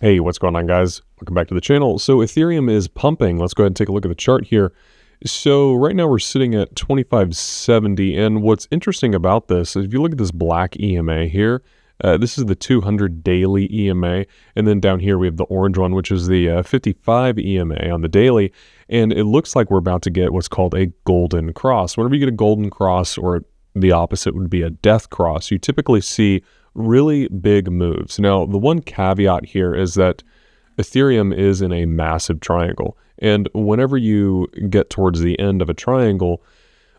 Hey, what's going on, guys? Welcome back to the channel. So Ethereum is pumping. Let's go ahead and take a look at the chart here. So right now we're sitting at 2570, and what's interesting about this is if you look at this black EMA here, this is the 200 daily EMA, and then down here we have the orange one, which is the 55 EMA on the daily, and it looks like we're about to get what's called a golden cross. Whenever you get a golden cross, or the opposite would be a death cross, you typically see really big moves. Now, the one caveat here is that Ethereum is in a massive triangle. And whenever you get towards the end of a triangle,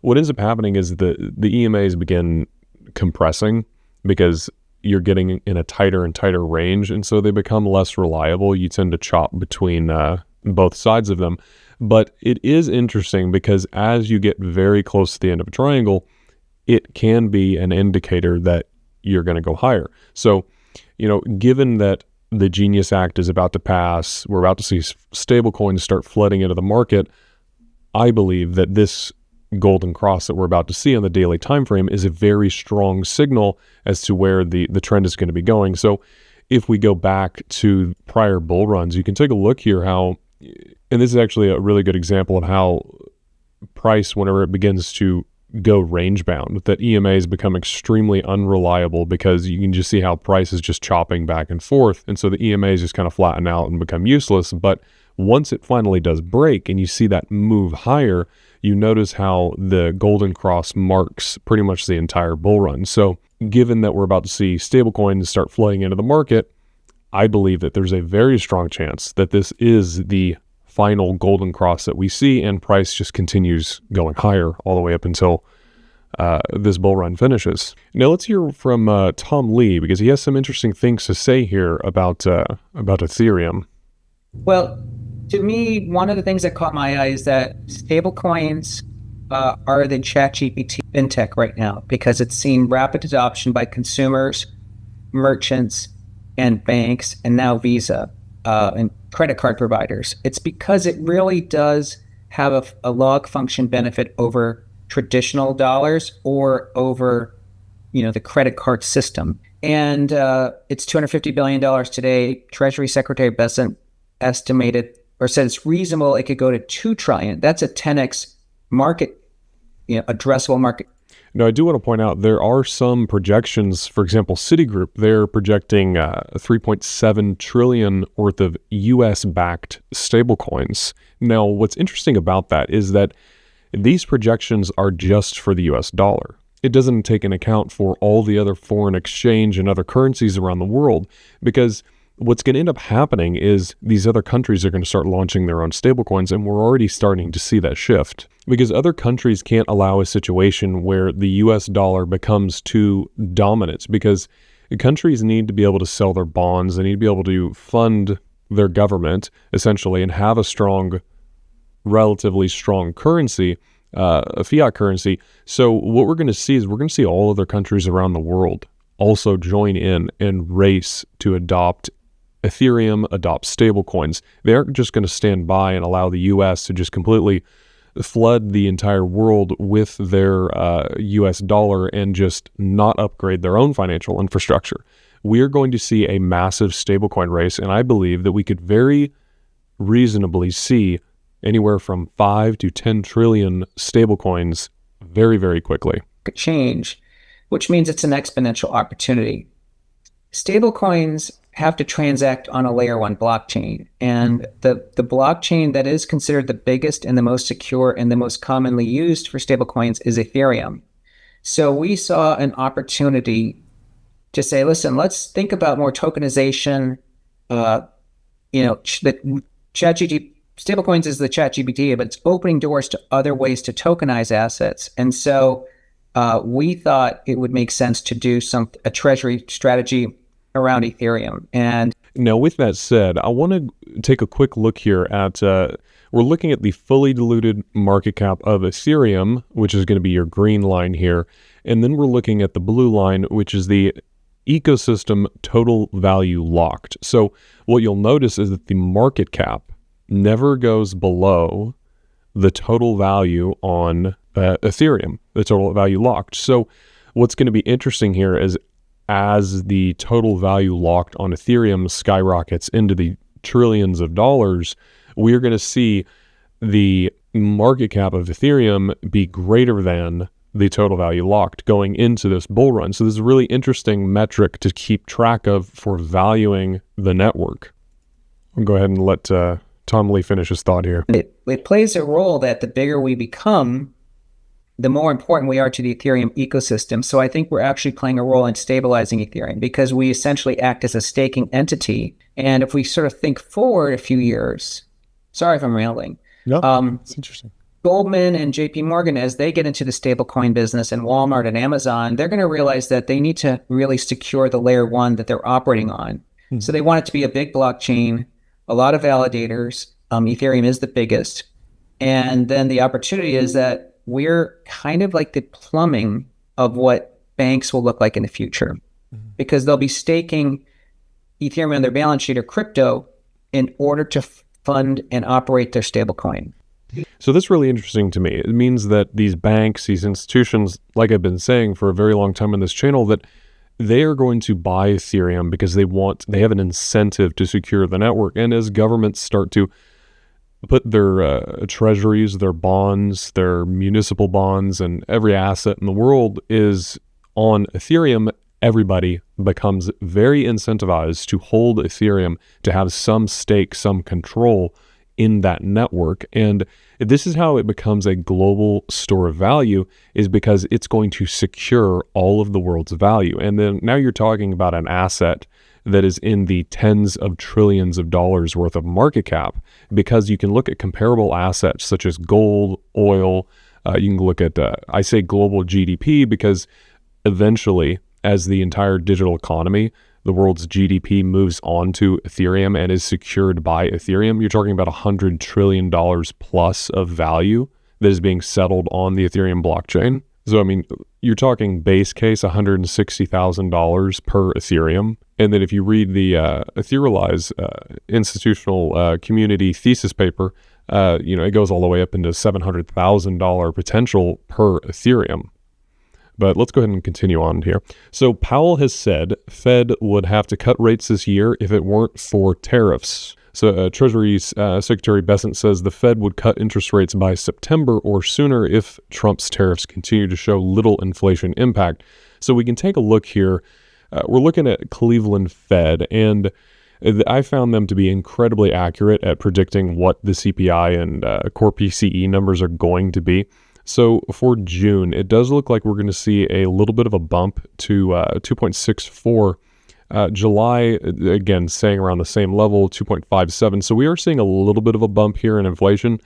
what ends up happening is the EMAs begin compressing because you're getting in a tighter and tighter range. And so they become less reliable. You tend to chop between both sides of them. But it is interesting because as you get very close to the end of a triangle, it can be an indicator that you're going to go higher. So, given that the Genius Act is about to pass, we're about to see stablecoins start flooding into the market, I believe that this golden cross that we're about to see on the daily time frame is a very strong signal as to where the trend is going to be going. So if we go back to prior bull runs, you can take a look here how, and this is actually a really good example of how price, whenever it begins to go range bound, that EMAs become extremely unreliable because you can just see how price is just chopping back and forth. And so the EMAs just kind of flatten out and become useless. But once it finally does break and you see that move higher, you notice how the golden cross marks pretty much the entire bull run. So given that we're about to see stablecoins start flooding into the market, I believe that there's a very strong chance that this is the final golden cross that we see, and price just continues going higher all the way up until this bull run finishes. Now let's hear from Tom Lee, because he has some interesting things to say here about Ethereum. Well, to me, one of the things that caught my eye is that stablecoins are the ChatGPT fintech right now, because it's seen rapid adoption by consumers, merchants, and banks, and now Visa and credit card providers. It's because it really does have a log function benefit over traditional dollars or over, the credit card system. And it's $250 billion today. Treasury Secretary Bessent estimated or said it's reasonable it could go to $2 trillion. That's a 10x market, addressable market. Now, I do want to point out there are some projections. For example, Citigroup, they're projecting 3.7 trillion worth of US-backed stablecoins. Now, what's interesting about that is that these projections are just for the US dollar. It doesn't take into account for all the other foreign exchange and other currencies around the world, because what's going to end up happening is these other countries are going to start launching their own stablecoins, and we're already starting to see that shift because other countries can't allow a situation where the US dollar becomes too dominant, because countries need to be able to sell their bonds. They need to be able to fund their government, essentially, and have a relatively strong currency, a fiat currency. So what we're going to see is we're going to see all other countries around the world also join in and race to adopt Ethereum, adopt stablecoins. They aren't just going to stand by and allow the US to just completely flood the entire world with their US dollar and just not upgrade their own financial infrastructure. We are going to see a massive stablecoin race, and I believe that we could very reasonably see anywhere from 5 to 10 trillion stablecoins very, very quickly. Change, which means it's an exponential opportunity. Stablecoins have to transact on a layer 1 blockchain. And the blockchain that is considered the biggest and the most secure and the most commonly used for stablecoins is Ethereum. So we saw an opportunity to say, listen, let's think about more tokenization. The ChatGPT, stablecoins is the ChatGPT, but it's opening doors to other ways to tokenize assets. And so we thought it would make sense to do a treasury strategy around Ethereum. And now, with that said, I want to take a quick look here at, we're looking at the fully diluted market cap of Ethereum, which is going to be your green line here. And then we're looking at the blue line, which is the ecosystem total value locked. So what you'll notice is that the market cap never goes below the total value on Ethereum, the total value locked. So what's going to be interesting here is as the total value locked on Ethereum skyrockets into the trillions of dollars, we're going to see the market cap of Ethereum be greater than the total value locked going into this bull run. So this is a really interesting metric to keep track of for valuing the network. I'll go ahead and let Tom Lee finish his thought here. It plays a role that the bigger we become, the more important we are to the Ethereum ecosystem. So I think we're actually playing a role in stabilizing Ethereum because we essentially act as a staking entity. And if we sort of think forward a few years, sorry if I'm rambling. No, it's interesting. Goldman and JP Morgan, as they get into the stablecoin business, and Walmart and Amazon, they're going to realize that they need to really secure the layer one that they're operating on. So they want it to be a big blockchain, a lot of validators. Ethereum is the biggest. And then the opportunity is that we're kind of like the plumbing of what banks will look like in the future, because they'll be staking Ethereum on their balance sheet or crypto in order to fund and operate their stablecoin. So that's really interesting to me. It means that these banks, these institutions, like I've been saying for a very long time on this channel, that they are going to buy Ethereum because they have an incentive to secure the network. And as governments start to put their treasuries, their bonds, their municipal bonds, and every asset in the world is on Ethereum, everybody becomes very incentivized to hold Ethereum, to have some stake, some control in that network. And this is how it becomes a global store of value, is because it's going to secure all of the world's value. And then now you're talking about an asset that is in the tens of trillions of dollars worth of market cap, because you can look at comparable assets such as gold, oil. You can look at, I say global GDP, because eventually, as the entire digital economy, the world's GDP moves on to Ethereum and is secured by Ethereum, you're talking about $100 trillion plus of value that is being settled on the Ethereum blockchain. So, I mean, you're talking base case $160,000 per Ethereum. And then if you read the Etherealize institutional community thesis paper, it goes all the way up into $700,000 potential per Ethereum. But let's go ahead and continue on here. So Powell has said Fed would have to cut rates this year if it weren't for tariffs. So Treasury Secretary Bessent says the Fed would cut interest rates by September or sooner if Trump's tariffs continue to show little inflation impact. So we can take a look here. We're looking at Cleveland Fed, and I found them to be incredibly accurate at predicting what the CPI and core PCE numbers are going to be. So for June, it does look like we're going to see a little bit of a bump to 2.64. July, again, staying around the same level, 2.57. So we are seeing a little bit of a bump here in inflation.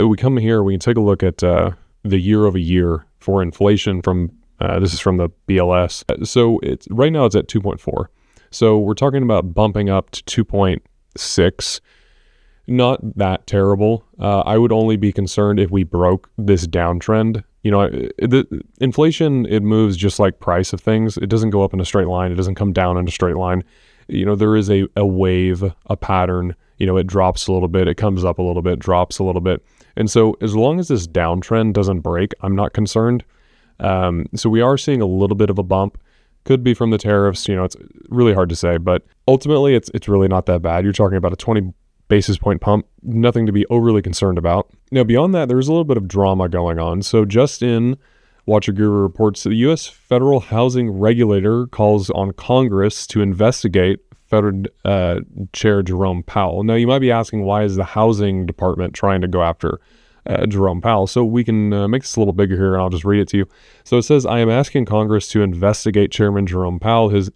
We come here, we can take a look at the year over year for inflation from, this is from the BLS. So right now it's at 2.4. So we're talking about bumping up to 2.6. Not that terrible. I would only be concerned if we broke this downtrend. The inflation, it moves just like price of things. It doesn't go up in a straight line. It doesn't come down in a straight line. There is a wave, a pattern. It drops a little bit, it comes up a little bit, drops a little bit. And so as long as this downtrend doesn't break, I'm not concerned. So we are seeing a little bit of a bump. Could be from the tariffs. It's really hard to say, but ultimately it's really not that bad. You're talking about a 20 basis point pump, nothing to be overly concerned about. Now, beyond that, there's a little bit of drama going on. So just in, Watcher Guru reports that the U.S. Federal Housing Regulator calls on Congress to investigate Fed Chair Jerome Powell. Now, you might be asking, why is the Housing Department trying to go after Jerome Powell? So we can make this a little bigger here, and I'll just read it to you. So it says, I am asking Congress to investigate Chairman Jerome Powell, his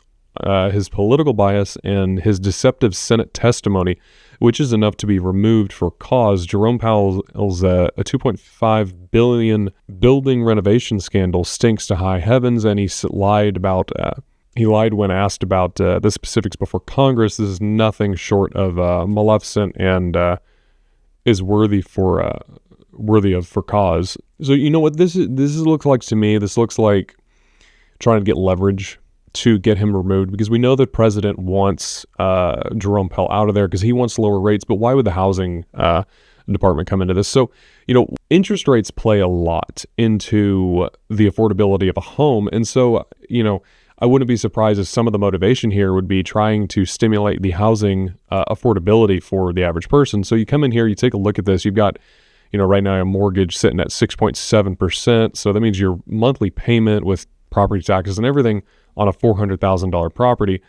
political bias, and his deceptive Senate testimony, which is enough to be removed for cause. Jerome Powell's a $2.5 billion building renovation scandal stinks to high heavens, and he lied when asked about the specifics before Congress. This is nothing short of maleficent and is worthy of for cause. So you know what this looks like to me? This looks like trying to get leverage to get him removed, because we know the president wants Jerome Powell out of there because he wants lower rates. But why would the housing department come into this? So, interest rates play a lot into the affordability of a home. And so, I wouldn't be surprised if some of the motivation here would be trying to stimulate the housing affordability for the average person. So you come in here, you take a look at this, you've got, right now a mortgage sitting at 6.7%. So that means your monthly payment with property taxes and everything on a $400,000 property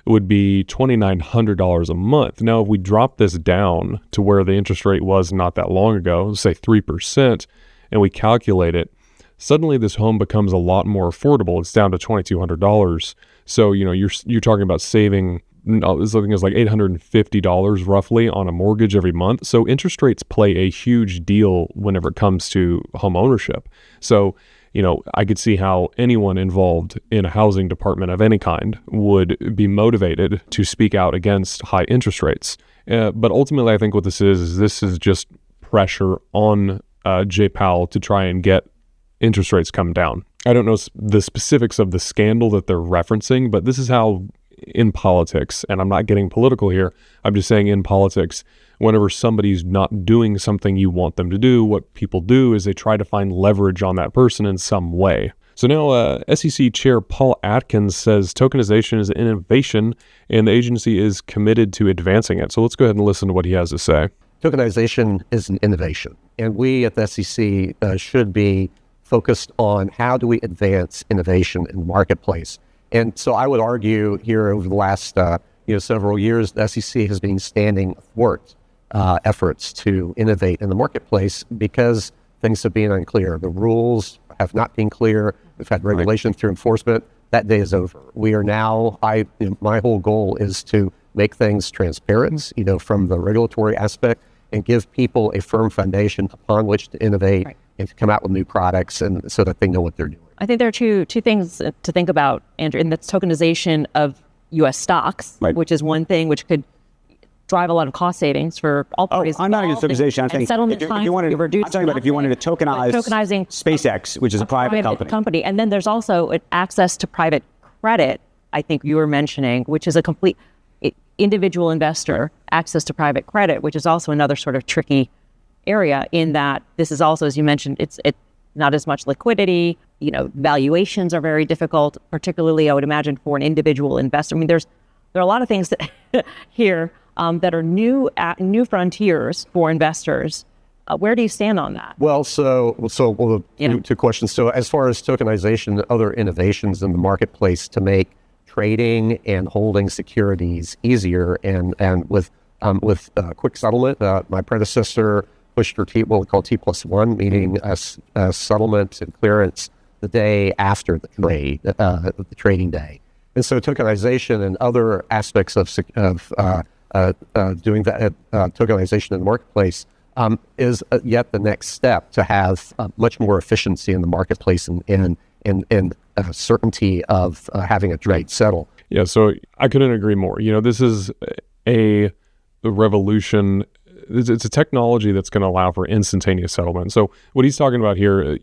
would be $2,900 a month. Now, if we drop this down to where the interest rate was not that long ago, say 3%, and we calculate it, suddenly this home becomes a lot more affordable. It's down to $2,200. So, you're talking about saving something is like $850 roughly on a mortgage every month. So interest rates play a huge deal whenever it comes to home ownership. So, I could see how anyone involved in a housing department of any kind would be motivated to speak out against high interest rates. But ultimately, I think what this is just pressure on Jay Powell to try and get interest rates come down. I don't know the specifics of the scandal that they're referencing, but this is how in politics, and I'm not getting political here, I'm just saying in politics, whenever somebody's not doing something you want them to do, what people do is they try to find leverage on that person in some way. So now SEC Chair Paul Atkins says tokenization is an innovation and the agency is committed to advancing it. So let's go ahead and listen to what he has to say. Tokenization is an innovation, and we at the SEC should be focused on how do we advance innovation in the marketplace. And so I would argue here over the last several years, the SEC has been standing athwart efforts to innovate in the marketplace because things have been unclear. The rules have not been clear. We've had regulation through enforcement. That day is over. We are now, my whole goal is to make things transparent, from the regulatory aspect and give people a firm foundation upon which to innovate and to come out with new products and so that they know what they're doing. I think there are two things to think about, Andrew, and that's tokenization of U.S. stocks, which is one thing which could drive a lot of cost savings for all parties. I'm not against tokenization. I think settlement if times you wanted, reduced. I'm talking about if you wanted to tokenizing SpaceX, which is a private company. And then there's also an access to private credit, I think you were mentioning, which is a complete individual investor access to private credit, which is also another sort of tricky area in that this is also, as you mentioned, it's not as much liquidity. Valuations are very difficult, particularly I would imagine for an individual investor. I mean, there are a lot of things that here that are new frontiers for investors. Where do you stand on that? Well, two questions. So as far as tokenization and other innovations in the marketplace to make trading and holding securities easier and with quick settlement, my predecessor pushed for what we call T+1, meaning settlement and clearance the day after the trade, the trading day. And so tokenization and other aspects of doing that tokenization in the marketplace is yet the next step to have much more efficiency in the marketplace and certainty of having a trade settle. Yeah, so I couldn't agree more. This is a revolution. It's a technology that's going to allow for instantaneous settlement. So what he's talking about here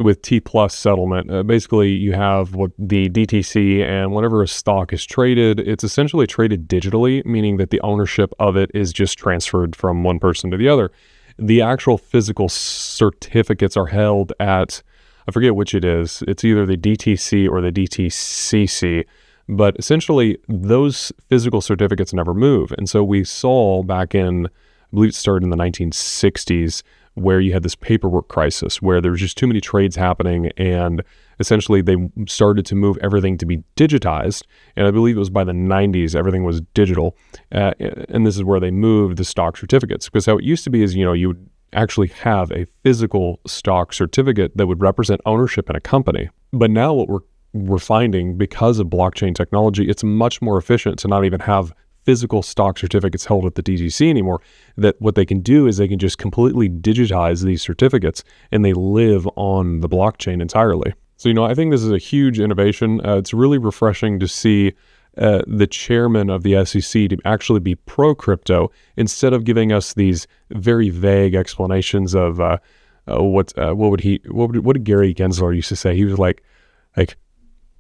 with T plus settlement, basically you have what the DTC, and whenever a stock is traded, it's essentially traded digitally, meaning that the ownership of it is just transferred from one person to the other. The actual physical certificates are held at, I forget which it is. It's either the DTC or the DTCC. But essentially, those physical certificates never move. And so we saw back in, I believe it started in the 1960s, where you had this paperwork crisis, where there was just too many trades happening, and essentially they started to move everything to be digitized. And I believe it was by the 90s, everything was digital. And this is where they moved the stock certificates. Because how it used to be is, you would actually have a physical stock certificate that would represent ownership in a company. But now what we're finding, because of blockchain technology, it's much more efficient to not even have physical stock certificates held at the DTC anymore. That what they can do is they can just completely digitize these certificates and they live on the blockchain entirely. So, I think this is a huge innovation. It's really refreshing to see the chairman of the SEC to actually be pro-crypto instead of giving us these very vague explanations of what did Gary Gensler used to say? He was like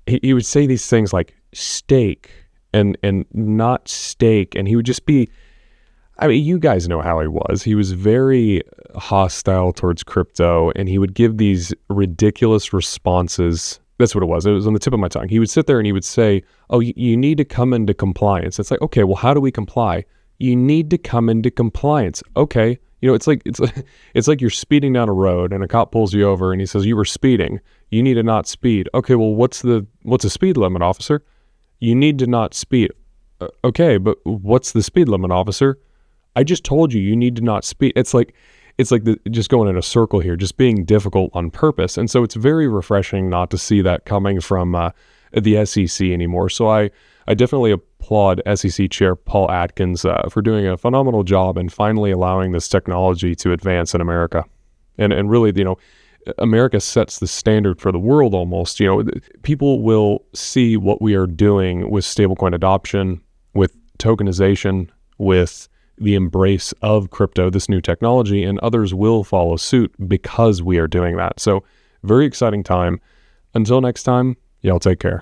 he would say these things like stake and not stake, and he would just be, I mean, you guys know how he was. He was very hostile towards crypto, and he would give these ridiculous responses That's what it was. It was on the tip of my tongue. He would sit there and he would say, oh, you need to come into compliance. It's like, okay, well, how do we comply? You need to come into compliance. Okay. It's like you're speeding down a road and a cop pulls you over and he says, you were speeding. You need to not speed. Okay, well, what's the speed limit, officer? You need to not speed. Okay, but what's the speed limit, officer? I just told you need to not speed. It's like just going in a circle here, just being difficult on purpose. And so it's very refreshing not to see that coming from the SEC anymore. So I definitely applaud SEC Chair Paul Atkins for doing a phenomenal job and finally allowing this technology to advance in America. And really, America sets the standard for the world almost. People will see what we are doing with stablecoin adoption, with tokenization, with the embrace of crypto, this new technology, and others will follow suit because we are doing that. So very exciting time. Until next time, y'all take care.